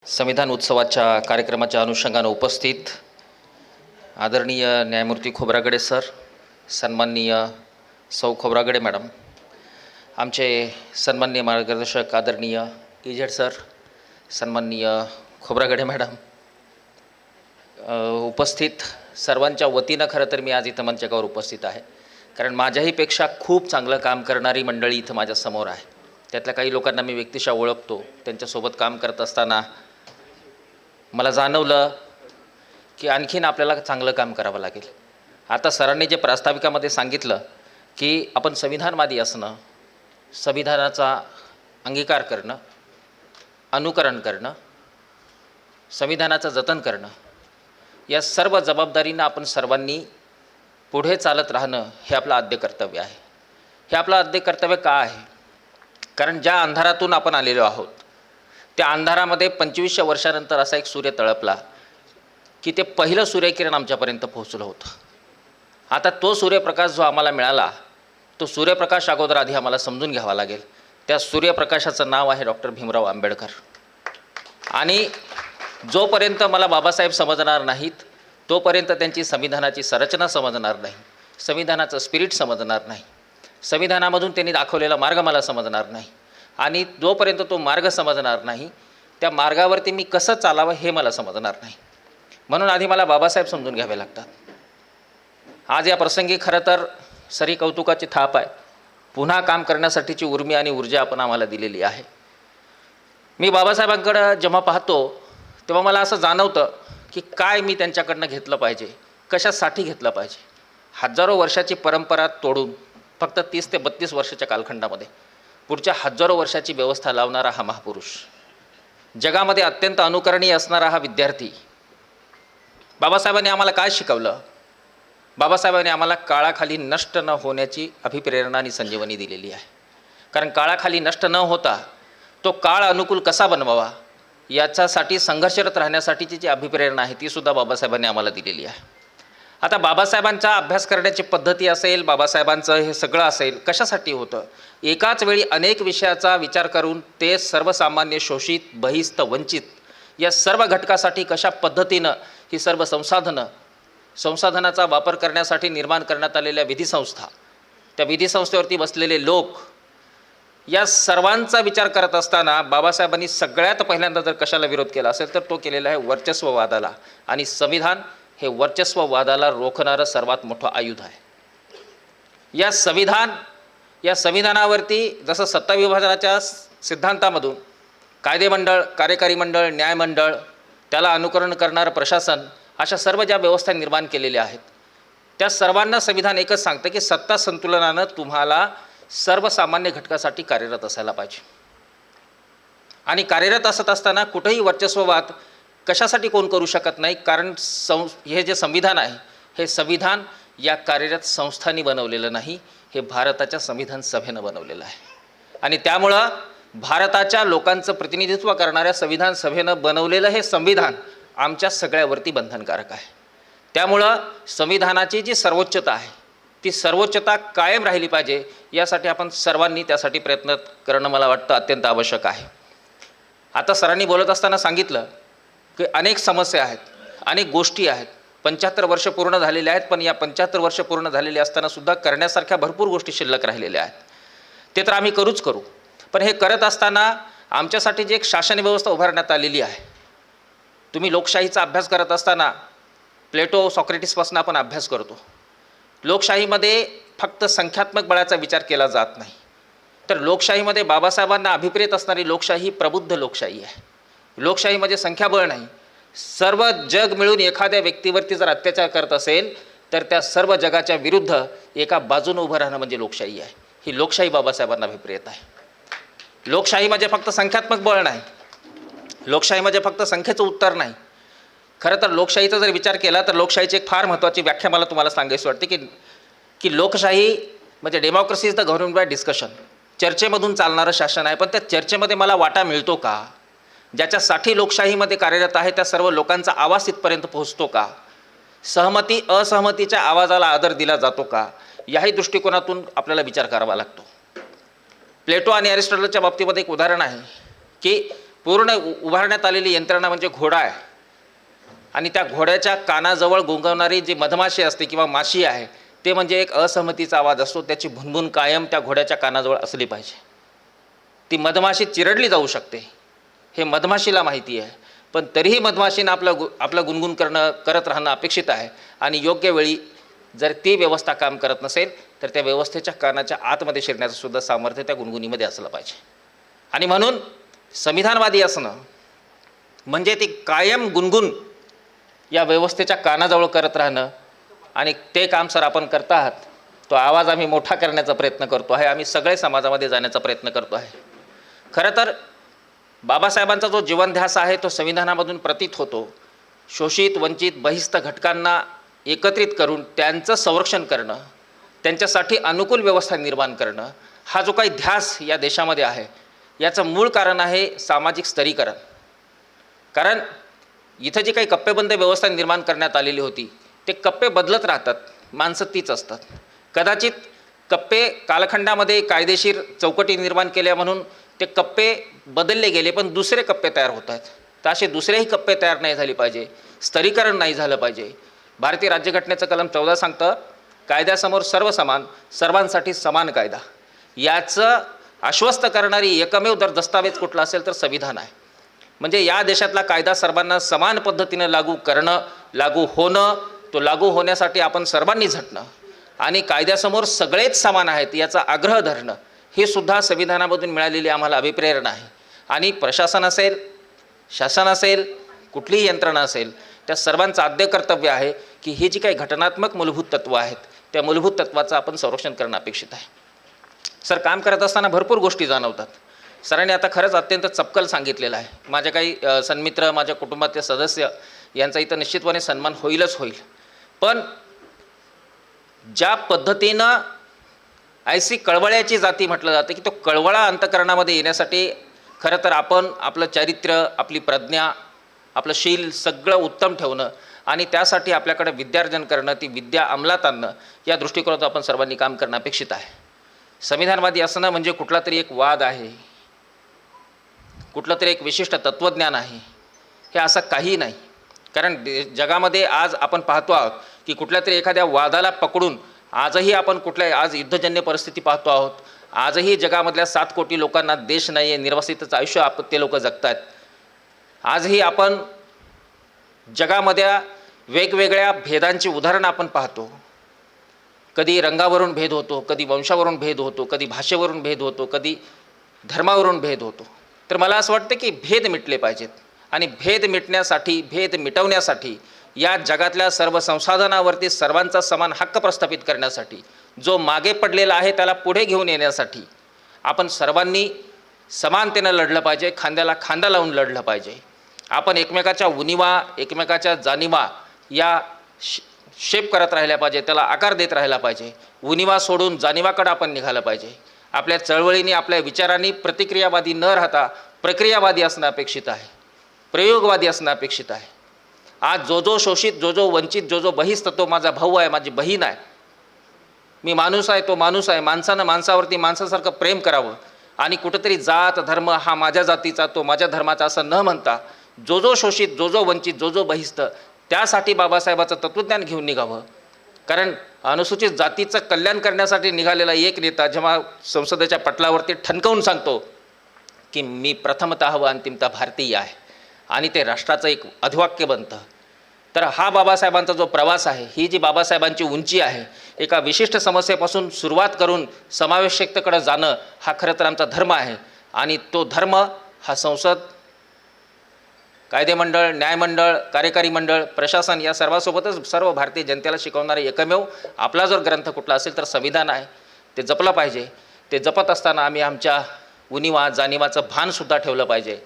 संविधान उत्सवाच्या कार्यक्रमाच्या अनुषंगानं उपस्थित आदरणीय न्यायमूर्ती खोब्रागडे सर, सन्माननीय सौ खोब्रागडे मॅडम, आमचे सन्माननीय मार्गदर्शक आदरणीय इजेड सर, सन्माननीय खोब्रागडे मॅडम, उपस्थित सर्वांच्या वतीनं खरं तर मी आज इथं मंचकावर उपस्थित आहे, कारण माझ्याहीपेक्षा खूप चांगलं काम करणारी मंडळी इथं माझ्यासमोर आहे. त्यातल्या काही लोकांना मी व्यक्तिशः ओळखतो. त्यांच्यासोबत काम करत असताना मला जाणवलं की आणखीन आपल्याला चांगलं काम करावं लागेल. आता सरांनी जे प्रास्ताविकामध्ये सांगितलं की आपण संविधानवादी असणं, संविधानाचा अंगीकार करणं, अनुकरण करणं, संविधानाचं जतन करणं, या सर्व जबाबदारीनं आपण सर्वांनी पुढे चालत राहणं हे आपलं आद्य कर्तव्य आहे. हे आपलं आद्य कर्तव्य का आहे? कारण ज्या अंधारातून आपण आलेलो आहोत त्या अंधारामध्ये 2500 वर्षानंतर असा एक सूर्य तळपला की ते पहिलं सूर्यकिरण आमच्यापर्यंत पोहोचलं होतं. आता तो सूर्यप्रकाश जो आम्हाला मिळाला, तो सूर्यप्रकाश अगोदर आधी आम्हाला समजून घ्यावा लागेल. त्या सूर्यप्रकाशाचं नाव आहे डॉक्टर भीमराव आंबेडकर. आणि जोपर्यंत मला बाबासाहेब समजणार नाहीत तोपर्यंत त्यांची संविधानाची संरचना समजणार नाही, संविधानाचं स्पिरिट समजणार नाही, संविधानामधून त्यांनी दाखवलेला मार्ग मला समजणार नाही. आणि जोपर्यंत तो मार्ग समजणार नाही त्या मार्गावरती मी कसं चालावं हे मला समजणार नाही. म्हणून आधी मला बाबासाहेब समजून घ्यावे लागतात. आज या प्रसंगी खरं तर सरी कौतुकाची थाप आहे. पुन्हा काम करण्यासाठीची उर्मी आणि ऊर्जा आपण आम्हाला दिलेली आहे. मी बाबासाहेबांकडं जेव्हा पाहतो तेव्हा मला असं जाणवतं की काय मी त्यांच्याकडनं घेतलं पाहिजे, कशासाठी घेतलं पाहिजे. हजारो वर्षाची परंपरा तोडून फक्त 30 ते 32 वर्षाच्या कालखंडामध्ये पुढच्या हजारो वर्षाची व्यवस्था लावणारा हा महापुरुष, जगामध्ये अत्यंत अनुकरणीय असणारा हा विद्यार्थी, बाबासाहेबांनी आम्हाला काय शिकवलं? बाबासाहेबांनी आम्हाला काळाखाली नष्ट न होण्याची अभिप्रेरणा आणि संजीवनी दिलेली आहे. कारण काळाखाली नष्ट न होता तो काळ अनुकूल कसा बनवावा याच्यासाठी संघर्षरत राहण्यासाठीची जी अभिप्रेरणा आहे ती सुद्धा बाबासाहेबांनी आम्हाला दिलेली आहे. आता बाबासाहेबांचा अभ्यास करण्याची पद्धती असेल, बाबासाहेबांचं हे सगळं असेल, कशासाठी होतं? एकाच वेळी अनेक विषयाचा विचार करून ते सर्वसामान्य, शोषित, बहिस्त, वंचित या सर्व घटकासाठी कशा पद्धतीनं ही सर्व संसाधनाचा वापर करण्यासाठी निर्माण करण्यात आलेल्या विधिसंस्था, त्या विधिसंस्थेवरती बसलेले लोक, या सर्वांचा विचार करत असताना बाबासाहेबांनी सगळ्यात पहिल्यांदा जर कशाला विरोध केला असेल तर तो केलेला आहे वर्चस्ववादाला. आणि संविधान हे वर्चस्ववादाला रोखणारं सर्वात मोठं आयुध आहे. या संविधानावरती जसं सत्ता विभाजनाच्या सिद्धांतामधून कायदेमंडळ, कार्यकारी मंडळ, न्यायमंडळ, त्याला अनुकरण करणारं प्रशासन, अशा सर्व ज्या व्यवस्था निर्माण केलेल्या आहेत त्या सर्वांना संविधान एकच सांगतं की सत्ता संतुलनानं तुम्हाला सर्वसामान्य घटकासाठी कार्यरत असायला पाहिजे. आणि कार्यरत असत असताना कुठेही वर्चस्ववाद कशासाठी कोण करू शकत नाही. कारण हे जे संविधान आहे हे संविधान या कार्यरत संस्थांनी बनवलेलं नाही, हे भारताच्या संविधान सभेनं बनवलेलं आहे. आणि त्यामुळं भारताच्या लोकांचं प्रतिनिधित्व करणाऱ्या संविधान सभेनं बनवलेलं हे संविधान आमच्या सगळ्यावरती बंधनकारक आहे. त्यामुळं संविधानाची जी सर्वोच्चता आहे ती सर्वोच्चता कायम राहिली पाहिजे, यासाठी आपण सर्वांनी त्यासाठी प्रयत्न करणं मला वाटतं अत्यंत आवश्यक आहे. आता सरांनी बोलत असताना सांगितलं की अनेक समस्या आहेत, अनेक गोष्टी आहेत. 75 वर्ष पूर्ण झालेले आहेत, पण या 75 वर्ष पूर्ण झालेली असतानासुद्धा करण्यासारख्या भरपूर गोष्टी शिल्लक राहिलेल्या आहेत. ते तर आम्ही करू. पण हे करत असताना आमच्यासाठी जी एक शासन व्यवस्था उभारण्यात आलेली आहे, तुम्ही लोकशाहीचा अभ्यास करत असताना प्लेटो, सॉक्रेटिसपासून आपण अभ्यास करतो. लोकशाहीमध्ये फक्त संख्यात्मक बळाचा विचार केला जात नाही, तर लोकशाहीमध्ये बाबासाहेबांना अभिप्रेत असणारी लोकशाही ही प्रबुद्ध लोकशाही आहे. लोकशाहीमध्ये संख्याबळ नाही. सर्व जग मिळून एखाद्या व्यक्तीवरती जर अत्याचार करत असेल तर त्या सर्व जगाच्या विरुद्ध एका बाजूने उभं राहणं म्हणजे लोकशाही आहे. ही लोकशाही बाबासाहेबांना अभिप्रेत आहे. लोकशाही म्हणजे फक्त संख्यात्मक बळ नाही, लोकशाही म्हणजे फक्त संख्येचं उत्तर नाही. खरं तर लोकशाहीचा जर विचार केला तर लोकशाहीची एक फार महत्त्वाची व्याख्या मला तुम्हाला सांगायची वाटते की लोकशाही म्हणजे democracy is the government by discussion. चर्चेमधून चालणारं शासन आहे, पण त्या चर्चेमध्ये मला वाटा मिळतो का? ज्याच्यासाठी लोकशाहीमध्ये कार्यरत आहे त्या सर्व लोकांचा आवाज तिथपर्यंत पोहोचतो का? सहमती असहमतीच्या आवाजाला आदर दिला जातो का? याही दृष्टिकोनातून आपल्याला विचार करावा लागतो. प्लेटो आणि अरिस्टॉटलच्या बाबतीमध्ये एक उदाहरण आहे की पूर्ण उभारण्यात आलेली यंत्रणा म्हणजे घोडा आहे आणि त्या घोड्याच्या कानाजवळ गुंगवणारी जी मधमाशी असते किंवा माशी आहे ते म्हणजे एक असहमतीचा आवाज असतो, त्याची भुनभुन कायम त्या घोड्याच्या कानाजवळ असली पाहिजे. ती मधमाशी चिरडली जाऊ शकते हे मधमाशीला माहिती आहे, पण तरीही मधमाशीनं आपलं गुणगुण करत राहणं अपेक्षित आहे. आणि योग्य वेळी जर ती व्यवस्था काम करत नसेल तर त्या व्यवस्थेच्या कानाच्या आतमध्ये शिरण्याचं सुद्धा सामर्थ्य त्या गुणगुणीमध्ये असलं पाहिजे. आणि म्हणून संविधानवादी असणं म्हणजे ती कायम गुणगुण या व्यवस्थेच्या कानाजवळ करत राहणं. आणि ते काम सर आपण करत आहात. तो आवाज आम्ही मोठा करण्याचा प्रयत्न करतो आहे, आम्ही सगळे समाजामध्ये जाण्याचा प्रयत्न करतो आहे. खरं तर बाबासाहेबांचा जो जीवनध्यास आहे तो संविधानामधून प्रतीत होतो. शोषित वंचित बहिस्थ घटकांना एकत्रित करून त्यांचं संरक्षण करणं, त्यांच्यासाठी अनुकूल व्यवस्था निर्माण करणं, हा जो काही ध्यास या देशामध्ये आहे याचं मूळ कारण आहे सामाजिक स्तरीकरण. कारण इथं जी काही कप्पेबंद व्यवस्था निर्माण करण्यात आलेली होती ते कप्पे बदलत राहतात, माणसं तीच असतात. कदाचित कप्पे कालखंडामध्ये कायदेशीर चौकटी निर्माण केल्या म्हणून ते कप्पे बदलले गेले, पण दुसरे कप्पे तयार होत आहेत. तर असे दुसरेही कप्पे तयार नाही झाले पाहिजे, स्तरीकरण नाही झालं पाहिजे. भारतीय राज्यघटनेचं कलम 14 सांगतं कायद्यासमोर सर्व समान, सर्वांसाठी समान कायदा. याचं आश्वस्त करणारी एकमेव जर दस्तावेज कुठला असेल तर संविधान आहे. म्हणजे या देशातला कायदा सर्वांना समान पद्धतीनं लागू करणं, लागू होणं, तो लागू होण्यासाठी आपण सर्वांनी झटणं आणि कायद्यासमोर सगळेच समान आहेत याचा आग्रह धरणं, हे सुद्धा संविधानामधून मिळालेली आम्हाला अभिप्रेरणा आहे. आणि प्रशासन असेल, शासन असेल, कुठलीही यंत्रणा असेल, त्या सर्वांचं आद्य कर्तव्य आहे की ही जी काही घटनात्मक मूलभूत तत्त्वं आहेत त्या मूलभूत तत्त्वाचं आपण संरक्षण करणं अपेक्षित आहे. सर, काम करत असताना भरपूर गोष्टी जाणवतात. सरांनी आता खरंच अत्यंत चपकल सांगितलेलं आहे. माझ्या काही सन्मित्र, माझ्या कुटुंबातले सदस्य यांचा इथं निश्चितपणे सन्मान होईलच होईल. पण ज्या पद्धतीनं ऐसी कळवळ्याची जाती म्हटलं जातं की तो कळवळा अंतकरणामध्ये येण्यासाठी खरं तर आपण आपलं चारित्र्य, आपली प्रज्ञा, आपलं शील सगळं उत्तम ठेवणं आणि त्यासाठी आपल्याकडे विद्यार्जन करणं, ती विद्या अंमलात आणणं, या दृष्टिकोनातून आपण सर्वांनी काम करणं अपेक्षित आहे. संविधानवादी असणं म्हणजे कुठला तरी एक वाद आहे, कुठलं तरी एक विशिष्ट तत्त्वज्ञान आहे, हे असं काही नाही. कारण जगामध्ये आज आपण पाहतो आहोत की कुठल्या तरी एखाद्या वादाला पकडून आजही आपण आज युद्धजन्य परिस्थिती पाहतो आहोत. आजही जगामधल्या 7 कोटी लोकांना देश नाही आहे, निर्वासितच आयुष्य ते लोक जगतात. आजही आपण जगामध्ये वेगवेगळ्या भेदांची उदाहरणं आपण पाहतो. कधी रंगावरून भेद होतो, कधी वंशावरून भेद होतो, कधी भाषेवरून भेद होतो, कधी धर्मावरून भेद होतो. तर मला असं वाटतं की भेद मिटले पाहिजेत आणि भेद मिटण्यासाठी, भेद मिटवण्यासाठी, या जगातल्या सर्व संसाधनावरती सर्वांचा समान हक्क प्रस्थापित करण्यासाठी, जो मागे पडलेला आहे त्याला पुढे घेऊन येण्यासाठी आपण सर्वांनी समानतेनं लढलं पाहिजे, खांद्याला खांदा लावून लढलं पाहिजे. आपण एकमेकाच्या उणिवा, एकमेकाच्या जाणिवा या शेप करत राहिल्या पाहिजे, त्याला आकार देत राहिला पाहिजे. उणिवा सोडून जाणिवाकडे आपण निघालं पाहिजे. आपल्या चळवळीने, आपल्या विचारांनी प्रतिक्रियावादी न राहता प्रक्रियावादी असणं अपेक्षित आहे, प्रयोगवादी असणं अपेक्षित आहे. आज जो शोषित, जो वंचित, जो बहिस्त, तो माझा भाऊ आहे, माझी बहीण आहे. मी माणूस आहे, तो माणूस आहे. माणसानं माणसावरती माणसासारखं प्रेम करावं आणि कुठंतरी जात धर्म हा माझ्या जातीचा, तो माझ्या धर्माचा असं न म्हणता जो शोषित, जो वंचित, जो बहिस्त, त्यासाठी बाबासाहेबाचं तत्त्वज्ञान घेऊन निघावं. कारण अनुसूचित जातीचं कल्याण करण्यासाठी निघालेला एक नेता जेव्हा संसदेच्या पटलावरती ठणकावून सांगतो की मी प्रथमतः व अंतिमतः भारतीय आहे आणि ते राष्ट्राचं एक अधिवाक्य बनतं, तर हा बाबासाहेबांचा जो प्रवास आहे, ही जी बाबासाहेबांची उंची आहे, एका विशिष्ट समस्येपासून सुरुवात करून समावेशकतेकडे जाणं, हा खरं तर आमचा धर्म आहे. आणि तो धर्म हा संसद, कायदेमंडळ, न्यायमंडळ, कार्यकारी मंडळ, प्रशासन या सर्वांसोबतच सर्व भारतीय जनतेला शिकवणारे एकमेव आपला जर ग्रंथ कुठला असेल तर संविधान आहे. ते जपलं पाहिजे. ते जपत असताना आम्ही आमच्या उणिवा, जाणिवाचं भानसुद्धा ठेवलं पाहिजे.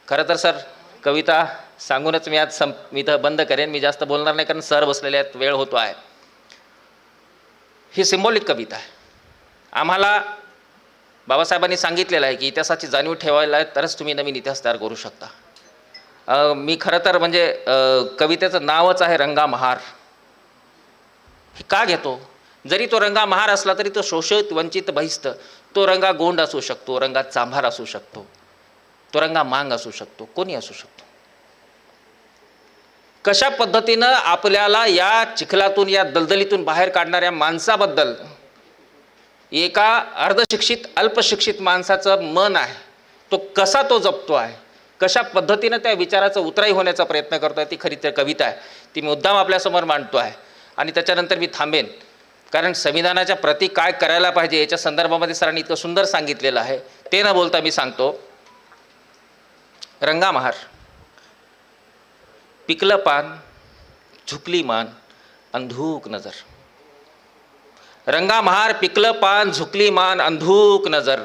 खरं तर सर, कविता सांगूनच मी आज मी इथं बंद करेन. मी जास्त बोलणार नाही कारण सर बसलेले आहेत, वेळ होतो आहे. ही सिम्बॉलिक कविता आहे. आम्हाला बाबासाहेबांनी सांगितलेलं आहे की इतिहासाची जाणीव ठेवायला आहे तरच तुम्ही नवीन इतिहास तयार करू शकता. मी खरं तर म्हणजे कवितेचं नावच आहे रंगा महार. हे का घेतो? जरी तो रंगा महार असला तरी तो शोषित, वंचित, बहिस्त, तो रंगा गोंड असू शकतो, रंगा चांभार असू शकतो. तो रंगा मांग असू शकतो, कोणी असू शकतो. कशा पद्धतीनं आपल्याला या चिखलातून, या दलदलीतून बाहेर काढणाऱ्या माणसाबद्दल एका अर्धशिक्षित अल्पशिक्षित माणसाचं मन आहे, तो कसा तो जपतो आहे, कशा पद्धतीनं त्या विचाराचं उतराई होण्याचा प्रयत्न करतो आहे, ती खरी तर कविता आहे. ती मी मुद्दाम आपल्यासमोर मांडतो आहे. आणि त्याच्यानंतर मी थांबेन, कारण संविधानाच्या प्रती काय करायला पाहिजे याच्या संदर्भामध्ये सरांनी इतकं सुंदर सांगितलेलं आहे. ते न बोलता मी सांगतो, रंगामहार, पिकलं पान, झुकली मान, अंधूक नजर. रंगामहार, पिकलं पान, झुकली मान, अंधूक नजर.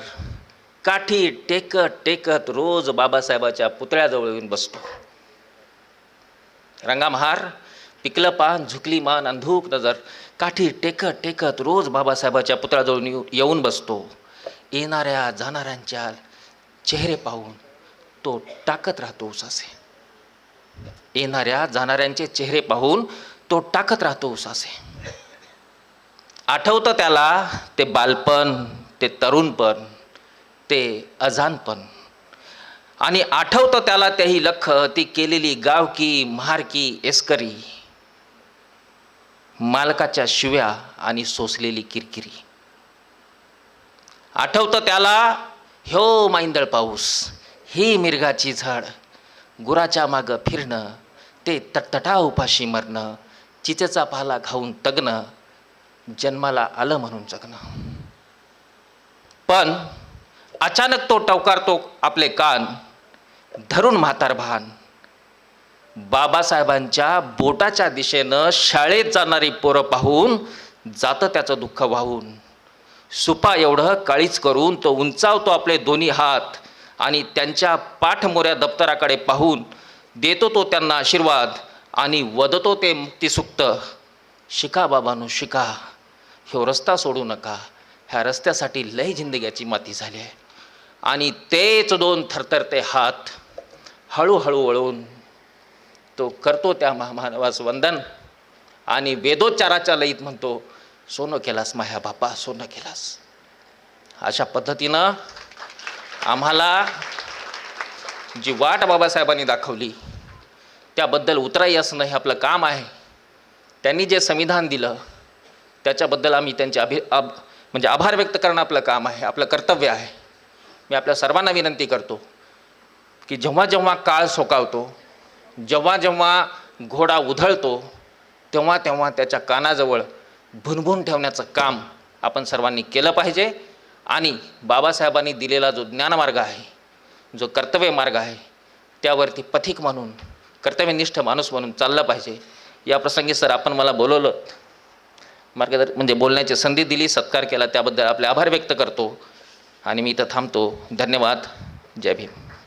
काठी टेकत टेकत रोज बाबासाहेबाच्या पुतळ्याजवळ येऊन बसतो. रंगामहार, पिकलं पान, झुकली मान, अंधूक नजर. काठी टेकत टेकत रोज बाबासाहेबाच्या पुतळ्याजवळ येऊन बसतो. येणाऱ्या जाणाऱ्यांच्या चेहरे पाहून तो टाकत राहतो उसासे. येणाऱ्या जाणाऱ्यांचे चेहरे पाहून तो टाकत राहतो उसासे. आठवतं त्याला ते बालपण, ते तरुणपण, ते अजानपण. आणि आठवतं त्याला त्याही लख, ती केलेली गावकी महारकी एस्करी, मालकाच्या शिव्या आणि सोसलेली किरकिरी. आठवतं त्याला ह्यो माईंदळ पाऊस, ही मिरगाची झाड, गुराच्या मागं फिरणं, ते तटतटा उपाशी मरणं, चिचेचा पाला खाऊन तगणं, जन्माला आलं म्हणून जगणं. पण अचानक तो टवकारतो आपले कान, धरून म्हातार भान. बाबासाहेबांच्या बोटाच्या दिशेनं शाळेत जाणारी पोरं पाहून जातं त्याचं दुःख वाहून. सुपा एवढं काळीच करून तो उंचावतो आपले दोन्ही हात आणि त्यांच्या पाठमोऱ्या दप्तराकडे पाहून देतो तो त्यांना आशीर्वाद आणि वदतो ते मुक्तिसुक्त. शिका बाबांनो शिका, ह्यो रस्ता सोडू नका, ह्या रस्त्यासाठी लय जिंदग्याची माती झाली आहे. आणि तेच दोन थरथरते हात हळूहळू वळून तो करतो त्या महामानवास वंदन आणि वेदोच्चाराच्या लयीत म्हणतो, सोनं केलास माया बापा, सोनं केलास. अशा पद्धतीनं आम्हाला जी वाट बाबासाहेबांनी दाखवली त्याबद्दल उतराई असणं हे आपलं काम आहे. त्यांनी जे संविधान दिलं त्याच्याबद्दल आम्ही त्यांचे म्हणजे आभार व्यक्त करणं आपलं काम आहे, आपलं कर्तव्य आहे. मी आपल्या सर्वांना विनंती करतो की जेव्हा जेव्हा काळ सोकावतो, जेव्हा जेव्हा घोडा उधळतो, तेव्हा तेव्हा त्याच्या कानाजवळ भुनभुन ठेवण्याचं काम आपण सर्वांनी केलं पाहिजे. आणि बाबासाहेबांनी दिलेला जो ज्ञानमार्ग आहे, जो कर्तव्य मार्ग आहे, त्यावरती पथिक म्हणून, कर्तव्यनिष्ठ माणूस म्हणून चाललं पाहिजे. या प्रसंगी सर आपण मला बोलवलं, म्हणजे बोलण्याची संधी दिली, सत्कार केला, त्याबद्दल आपले आभार व्यक्त करतो आणि मी इथं थांबतो. धन्यवाद. जय भीम.